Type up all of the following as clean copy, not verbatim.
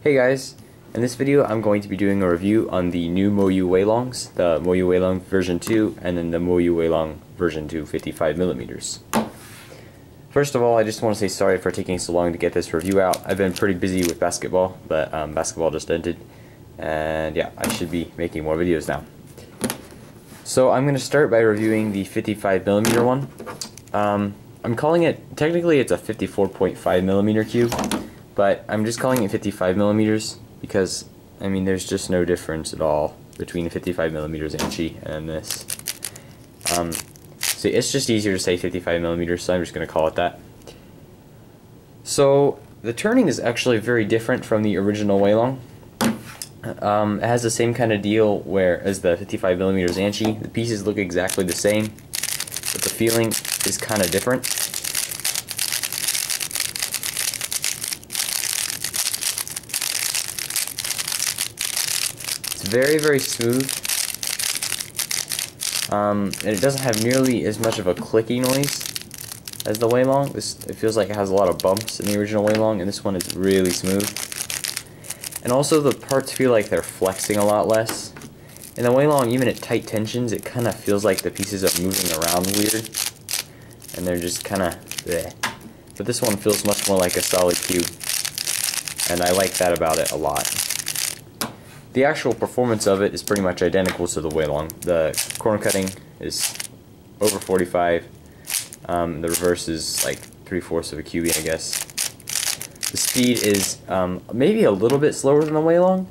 Hey guys, in this video I'm going to be doing a review on the new Moyu Weilongs, the Moyu Weilong version 2 and then the Moyu Weilong version 2 55mm. First of all, I just want to say sorry for taking so long to get this review out. I've been pretty busy with basketball, but basketball just ended, and yeah, I should be making more videos now. So I'm going to start by reviewing the 55mm one. I'm calling it, technically it's a 54.5mm cube, but I'm just calling it 55mm because, I mean, there's just no difference at all between the 55mm Anchi and this. So it's just easier to say 55mm, so I'm just going to call it that. So the turning is actually very different from the original Weilong. It has the same kind of deal where as the 55mm Anchi, the pieces look exactly the same, but the feeling is kind of different. It's very, very smooth, and it doesn't have nearly as much of a clicky noise as the Weilong. It feels like it has a lot of bumps in the original Weilong, and this one is really smooth. And also the parts feel like they're flexing a lot less. In the Weilong, even at tight tensions, it kind of feels like the pieces are moving around weird, and they're just kind of bleh. But this one feels much more like a solid cube, and I like that about it a lot. The actual performance of it is pretty much identical to the Weilong. The corner cutting is over 45. The reverse is like 3/4 of a cubie, I guess. The speed is maybe a little bit slower than the Weilong,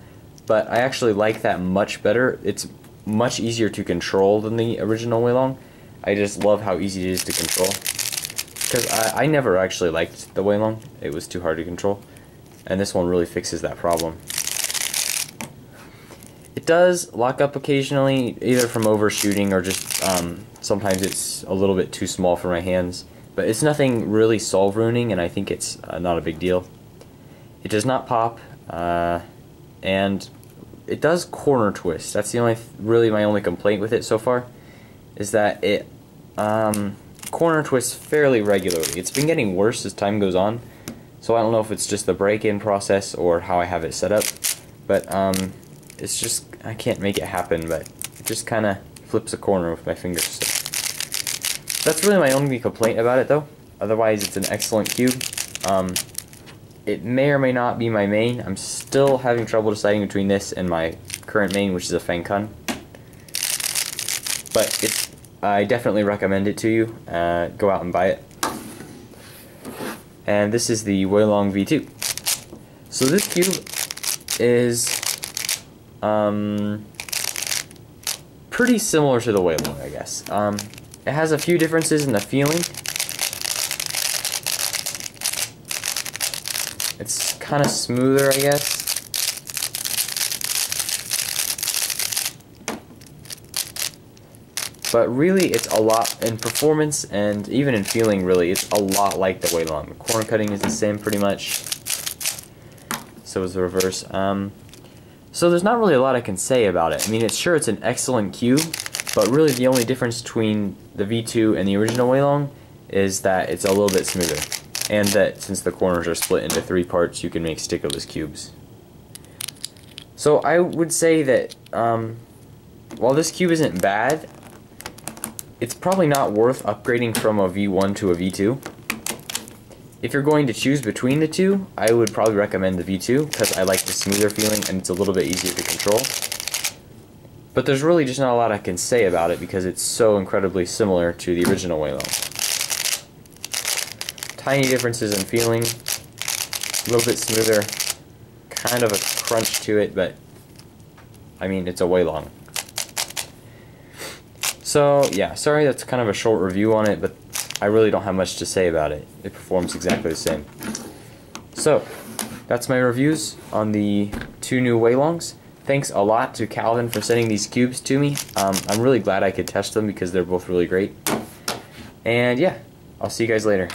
but I actually like that much better. It's much easier to control than the original Weilong. I just love how easy it is to control. Because I never actually liked the Weilong. It was too hard to control. And this one really fixes that problem. It does lock up occasionally, either from overshooting or just sometimes it's a little bit too small for my hands. But it's nothing really solve ruining, and I think it's not a big deal. It does not pop, and it does corner twist. That's the really my only complaint with it so far, is that it corner twists fairly regularly. It's been getting worse as time goes on, so I don't know if it's just the break-in process or how I have it set up, but it's just, I can't make it happen, but it just kind of flips a corner with my fingers. So that's really my only complaint about it, though. Otherwise, it's an excellent cube. It may or may not be my main. I'm still having trouble deciding between this and my current main, which is a Fangkun. But I definitely recommend it to you. Go out and buy it. And this is the Weilong V2. So this cube is pretty similar to the Weilong, I guess. It has a few differences in the feeling. It's kind of smoother, I guess. But really, it's a lot in performance and even in feeling, really, it's a lot like the Weilong. The corner cutting is the same pretty much. So is the reverse. So there's not really a lot I can say about it. I mean, it's an excellent cube, but really the only difference between the V2 and the original Weilong is that it's a little bit smoother. And that since the corners are split into 3 parts, you can make stickerless cubes. So I would say that while this cube isn't bad, it's probably not worth upgrading from a V1 to a V2. If you're going to choose between the two, I would probably recommend the V2 because I like the smoother feeling and it's a little bit easier to control. But there's really just not a lot I can say about it because it's so incredibly similar to the original Weilong. Tiny differences in feeling, a little bit smoother, kind of a crunch to it, but I mean, it's a Weilong. So yeah, sorry that's kind of a short review on it, but I really don't have much to say about it. It performs exactly the same. So that's my reviews on the 2 new Weilongs. Thanks a lot to Calvin for sending these cubes to me. I'm really glad I could test them because they're both really great. And yeah, I'll see you guys later.